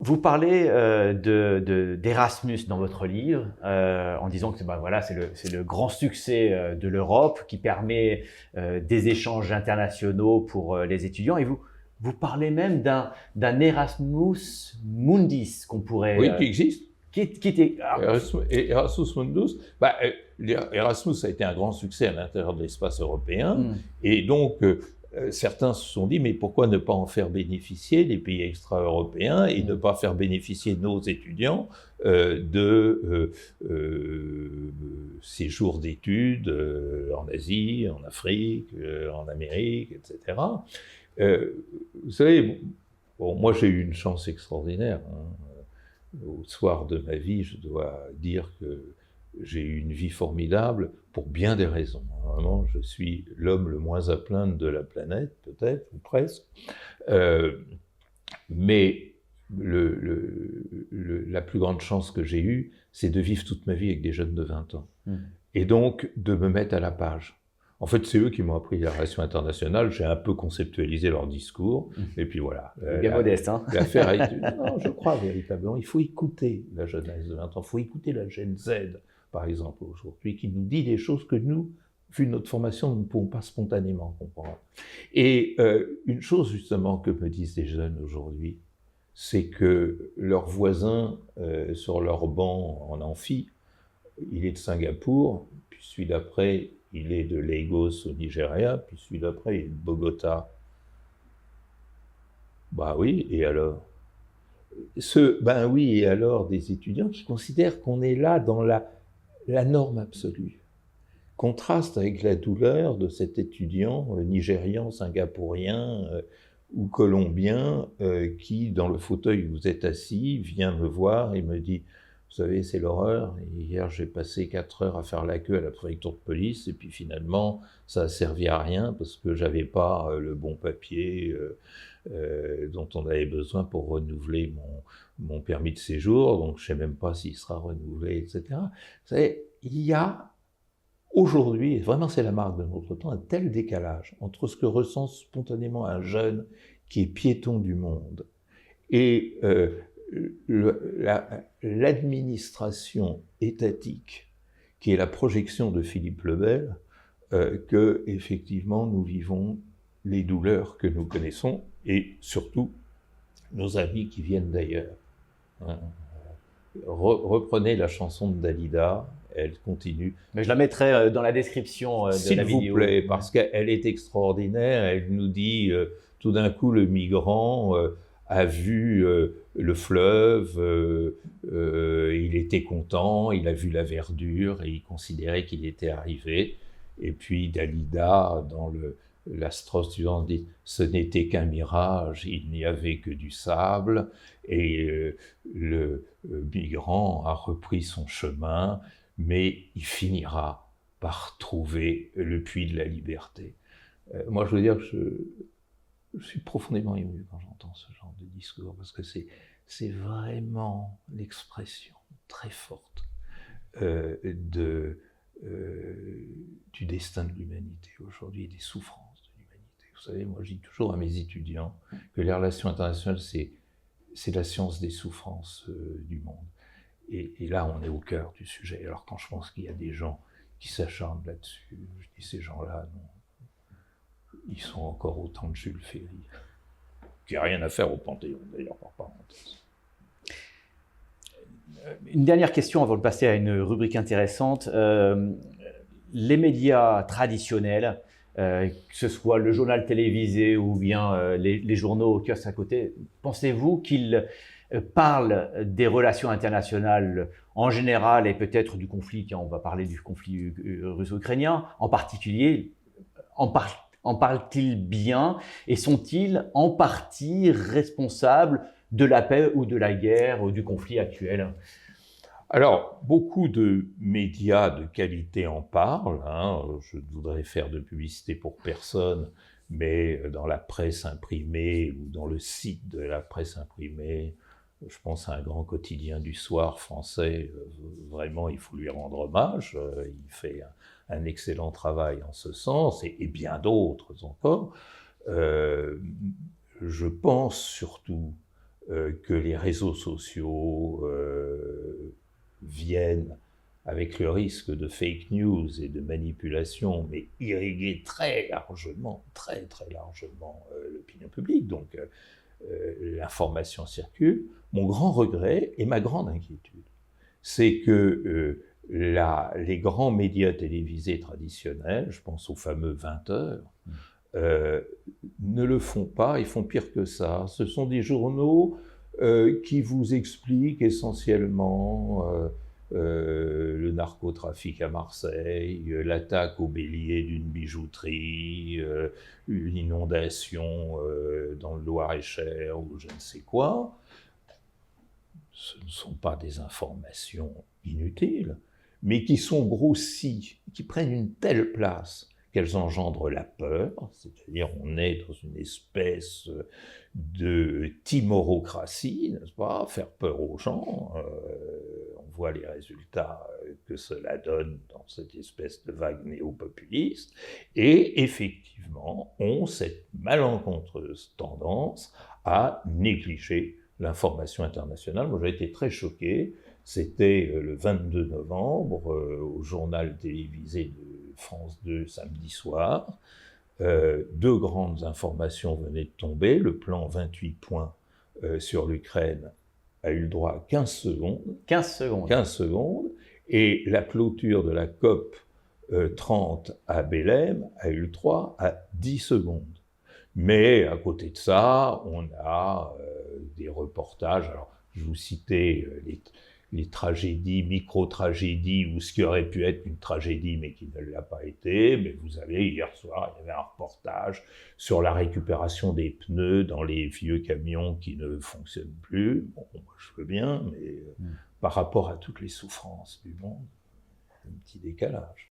Vous parlez d'Erasmus dans votre livre, en disant que voilà, c'est le grand succès de l'Europe qui permet des échanges internationaux pour les étudiants. Et vous parlez même d'un Erasmus Mundus qu'on pourrait… Oui, qui existe. Qui était… Erasmus Mundus, Erasmus a été un grand succès à l'intérieur de l'espace européen, et donc certains se sont dit, mais pourquoi ne pas en faire bénéficier les pays extra-européens et ne pas faire bénéficier nos étudiants de séjours d'études en Asie, en Afrique, en Amérique, etc. Vous savez, bon, moi j'ai eu une chance extraordinaire. Au soir de ma vie, je dois dire que j'ai eu une vie formidable pour bien des raisons. Vraiment, je suis l'homme le moins à plaindre de la planète, peut-être, ou presque. Mais la plus grande chance que j'ai eue, c'est de vivre toute ma vie avec des jeunes de 20 ans. Et donc, de me mettre à la page. En fait, c'est eux qui m'ont appris la relation internationale. J'ai un peu conceptualisé leur discours. Et puis voilà. Bien modeste, hein. L'affaire a été… Non, je crois véritablement. Il faut écouter la jeunesse de 20 ans. Il faut écouter la Gen Z, par exemple, aujourd'hui, qui nous dit des choses que nous, vu notre formation, nous ne pouvons pas spontanément comprendre. Et une chose, justement, que me disent les jeunes aujourd'hui, c'est que leur voisin, sur leur banc en amphi, il est de Singapour, puis celui d'après, il est de Lagos au Nigeria, puis celui d'après, il est de Bogota. Bah oui, et alors? Ben oui, et alors des étudiants qui considèrent qu'on est là dans la norme absolue. Contraste avec la douleur de cet étudiant nigérian, singapourien ou colombien qui, dans le fauteuil où vous êtes assis, vient me voir et me dit: vous savez, c'est l'horreur. Hier, j'ai passé 4 heures à faire la queue à la préfecture de police, et puis finalement, ça a servi à rien parce que j'avais pas le bon papier dont on avait besoin pour renouveler mon permis de séjour, donc je sais même pas s'il sera renouvelé, etc. Vous savez, il y a aujourd'hui, et vraiment c'est la marque de notre temps, un tel décalage entre ce que ressent spontanément un jeune qui est piéton du monde et l'administration étatique, qui est la projection de Philippe le Bel, que effectivement nous vivons les douleurs que nous connaissons, et surtout nos amis qui viennent d'ailleurs. Reprenez la chanson de Dalida, elle continue. Mais je la mettrai dans la description de la vidéo. S'il vous plaît, parce qu'elle est extraordinaire, elle nous dit tout d'un coup le migrant a vu le fleuve, il était content, il a vu la verdure et il considérait qu'il était arrivé. Et puis Dalida, dans la strophe suivante, dit « Ce n'était qu'un mirage, il n'y avait que du sable ». Et le migrant a repris son chemin, mais il finira par trouver le puits de la liberté. Moi, je veux dire que je suis profondément ému quand j'entends ce genre de discours, parce que c'est vraiment l'expression très forte du destin de l'humanité aujourd'hui et des souffrances de l'humanité. Vous savez, moi je dis toujours à mes étudiants que les relations internationales, c'est la science des souffrances du monde. Et là, on est au cœur du sujet. Alors quand je pense qu'il y a des gens qui s'acharnent là-dessus, je dis ces gens-là, non, ils sont encore au temps de Jules Ferry, qui n'a rien à faire au Panthéon, d'ailleurs, par parenthèse. Une dernière question avant de passer à une rubrique intéressante. Les médias traditionnels, que ce soit le journal télévisé ou bien les journaux au kiosque à côté, pensez-vous qu'ils parlent des relations internationales en général et peut-être du conflit, quand on va parler du conflit russo-ukrainien en particulier, en parlent-ils bien et sont-ils en partie responsables de la paix ou de la guerre ou du conflit actuel? Alors, beaucoup de médias de qualité en parlent. Je ne voudrais faire de publicité pour personne, mais dans la presse imprimée ou dans le site de la presse imprimée, je pense à un grand quotidien du soir français, vraiment il faut lui rendre hommage, il fait un excellent travail en ce sens, et bien d'autres encore. Je pense surtout que les réseaux sociaux viennent avec le risque de fake news et de manipulation, mais irriguer très largement l'opinion publique. Donc l'information circule. Mon grand regret et ma grande inquiétude, c'est que les grands médias télévisés traditionnels, je pense aux fameux 20 heures, ne le font pas, ils font pire que ça. Ce sont des journaux qui vous expliquent essentiellement le narcotrafic à Marseille, l'attaque au bélier d'une bijouterie, une inondation dans le Loir-et-Cher ou je ne sais quoi. Ce ne sont pas des informations inutiles, mais qui sont grossies, qui prennent une telle place qu'elles engendrent la peur, c'est-à-dire on est dans une espèce de timorocratie, n'est-ce pas, faire peur aux gens, on voit les résultats que cela donne dans cette espèce de vague néo-populiste, et effectivement ont cette malencontreuse tendance à négliger l'information internationale. Moi j'ai été très choqué, c'était le 22 novembre, au journal télévisé de France 2 samedi soir, deux grandes informations venaient de tomber. Le plan 28 points sur l'Ukraine a eu le droit à 15 secondes. 15 secondes. 15 secondes. Et la clôture de la COP 30 à Belém a eu le droit à 10 secondes. Mais à côté de ça, on a des reportages. Alors, je vous citais les tragédies, micro-tragédies, ou ce qui aurait pu être une tragédie, mais qui ne l'a pas été. Mais vous avez, hier soir, il y avait un reportage sur la récupération des pneus dans les vieux camions qui ne fonctionnent plus. Bon, moi, je veux bien, mais par rapport à toutes les souffrances du monde, un petit décalage.